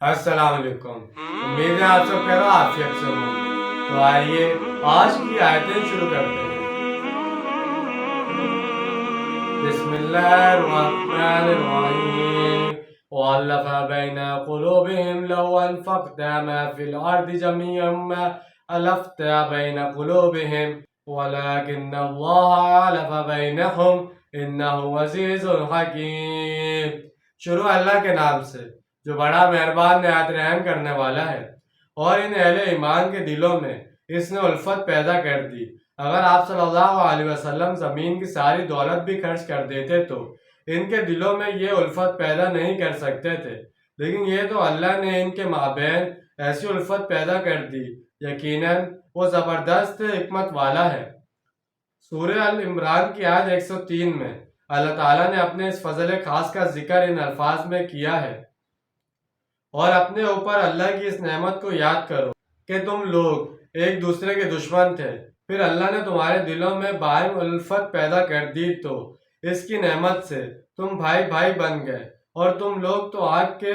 السلام علیکم، امید ہے آپ سب خیر و عافیت سے ہوں گے۔ تو آئیے آج کی آیتیں شروع کرتے ہیں۔ بسم اللہ الرحمن الرحیم وَأَلَّفَ بَيْنَ قُلُوبِهِمْ لَوْ أَنفَقْتَ مَا فِي الْأَرْضِ جَمِيعًا مَا أَلَفْتَ بَيْنَ قُلُوبِهِمْ وَلَكِنَّ اللَّهَ أَلَفَ بَيْنَهُمْ إِنَّهُ عَزِيزٌ حَكِيمٌ۔ شروع اللہ کے نام سے جو بڑا مہربان نہایت رحم کرنے والا ہے۔ اور ان اہل ایمان کے دلوں میں اس نے الفت پیدا کر دی۔ اگر آپ صلی اللہ علیہ وسلم زمین کی ساری دولت بھی خرچ کر دیتے تو ان کے دلوں میں یہ الفت پیدا نہیں کر سکتے تھے، لیکن یہ تو اللہ نے ان کے مابین ایسی الفت پیدا کر دی۔ یقیناً وہ زبردست حکمت والا ہے۔ سورہ ال-عمران کی آیت 103 میں اللہ تعالیٰ نے اپنے اس فضل خاص کا ذکر ان الفاظ میں کیا ہے، اور اپنے اوپر اللہ کی اس نعمت کو یاد کرو کہ تم لوگ ایک دوسرے کے دشمن تھے، پھر اللہ نے تمہارے دلوں میں باہم الفت پیدا کر دی تو اس کی نعمت سے تم بھائی بھائی بن گئے، اور تم لوگ تو آگ کے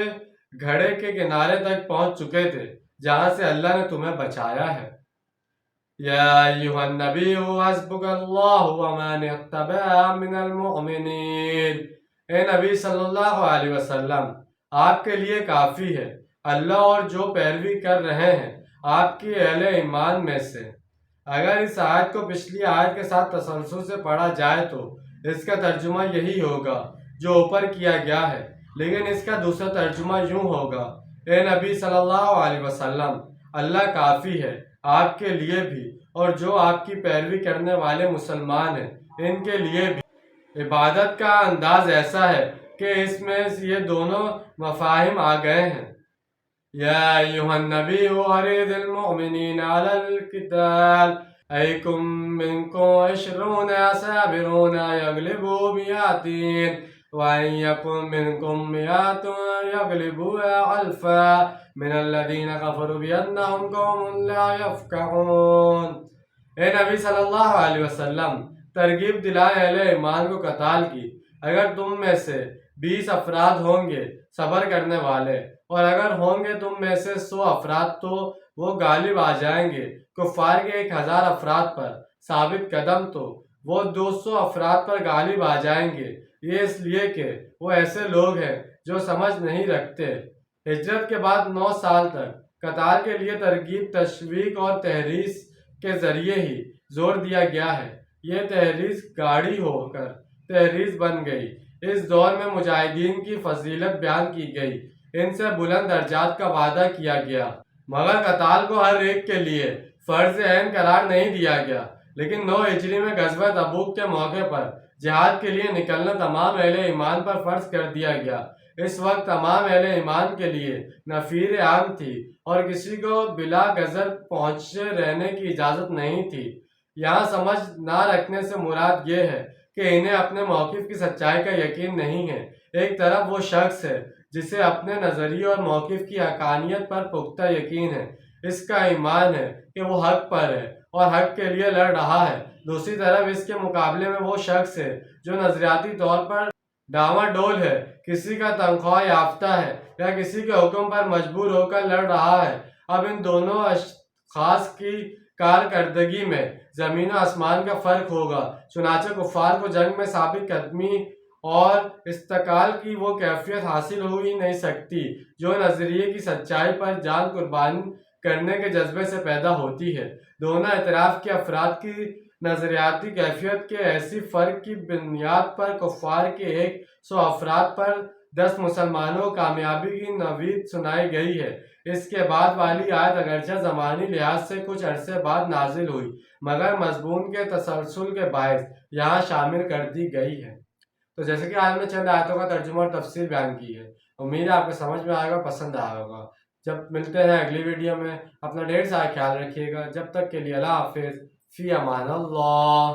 گھڑے کے کنارے تک پہنچ چکے تھے جہاں سے اللہ نے تمہیں بچایا ہے۔ یا ایھا النبی حسبک اللہ ومن اتبعک من المؤمنین، اے نبی صلی اللہ علیہ وسلم آپ کے لیے کافی ہے اللہ اور جو پیروی کر رہے ہیں آپ کی اہل ایمان میں سے۔ اگر اس آیت کو پچھلی آیت کے ساتھ تسلسل سے پڑھا جائے تو اس کا ترجمہ یہی ہوگا جو اوپر کیا گیا ہے، لیکن اس کا دوسرا ترجمہ یوں ہوگا، اے نبی صلی اللہ علیہ وسلم اللہ کافی ہے آپ کے لیے بھی اور جو آپ کی پیروی کرنے والے مسلمان ہیں ان کے لیے بھی۔ عبادت کا انداز ایسا ہے کہ اس میں یہ دونوں مفاہیم آ گئے ہیں۔ یا ایھا النبی حرض المؤمنین علی القتال ایکم منکم عشرون صابرون یغلبوا مئتین وَإِن يَكُن مِّنكُم مِّائَةٌ يَغْلِبُوا أَلْفًا مِّنَ الَّذِينَ كَفَرُوا بِأَنَّهُمْ قَوْمٌ لَّا يَفْقَهُونَ۔ اے نبی صلی اللہ علیہ وسلم ترغیب دلائے اہل ایمان کو قتال کی۔ اگر تم میں سے 20 افراد ہوں گے صبر کرنے والے، اور اگر ہوں گے تم میں سے 100 افراد تو وہ غالب آ جائیں گے کفار کے 1000 افراد پر، ثابت قدم تو وہ 200 افراد پر غالب آ جائیں گے۔ یہ اس لیے کہ وہ ایسے لوگ ہیں جو سمجھ نہیں رکھتے۔ ہجرت کے بعد 9 سال تک قتال کے لیے ترغیب، تشویق اور تحریض کے ذریعے ہی زور دیا گیا ہے۔ یہ تحریض گاڑی ہو کر تحریض بن گئی۔ اس دور میں مجاہدین کی فضیلت بیان کی گئی، ان سے بلند درجات کا وعدہ کیا گیا، مگر قتال کو ہر ایک کے لیے فرض عین قرار نہیں دیا گیا۔ لیکن 9 ہجری میں غزوہ تبوک کے موقع پر جہاد کے لیے نکلنا تمام اہل ایمان پر فرض کر دیا گیا۔ اس وقت تمام اہل ایمان کے لیے نفیر عام تھی اور کسی کو بلا گزر پہنچے رہنے کی اجازت نہیں تھی۔ یہاں سمجھ نہ رکھنے سے مراد یہ ہے کہ انہیں اپنے موقف کی سچائی کا یقین نہیں ہے۔ ایک طرف وہ شخص ہے جسے اپنے نظریے اور موقف کی حقانیت پر پختہ یقین ہے، اس کا ایمان ہے کہ وہ حق پر ہے اور حق کے لیے لڑ رہا ہے۔ دوسری طرف اس کے مقابلے میں وہ شخص ہے جو نظریاتی طور پر ڈاواں ڈول ہے، کسی کا تنخواہ یافتہ ہے یا کسی کے حکم پر مجبور ہو کر لڑ رہا ہے۔ اب ان دونوں اشخاص کی کارکردگی میں زمین و آسمان کا فرق ہوگا۔ چنانچہ کفار کو جنگ میں ثابت قدمی اور استقلال کی وہ کیفیت حاصل ہو ہی نہیں سکتی جو نظریے کی سچائی پر جان قربان کرنے کے جذبے سے پیدا ہوتی ہے۔ دونوں اطراف کے افراد کی نظریاتی کیفیت کے ایسی فرق کی بنیاد پر کفار کے 100 افراد پر 10 مسلمانوں کو کامیابی کی نوید سنائی گئی ہے۔ اس کے بعد والی آیت اگرچہ زمانی لحاظ سے کچھ عرصے بعد نازل ہوئی، مگر مضمون کے تسلسل کے باعث یہاں شامل کر دی گئی ہے۔ تو جیسے کہ آج میں چند آیتوں کا ترجمہ اور تفسیر بیان کی ہے، امید ہے آپ کو سمجھ میں آئے گا، پسند آئے ہوگا۔ جب ملتے ہیں اگلی ویڈیو میں، اپنا ڈھیر سارا خیال رکھیے گا۔ جب تک کے لیے اللہ حافظ، فی امان اللہ۔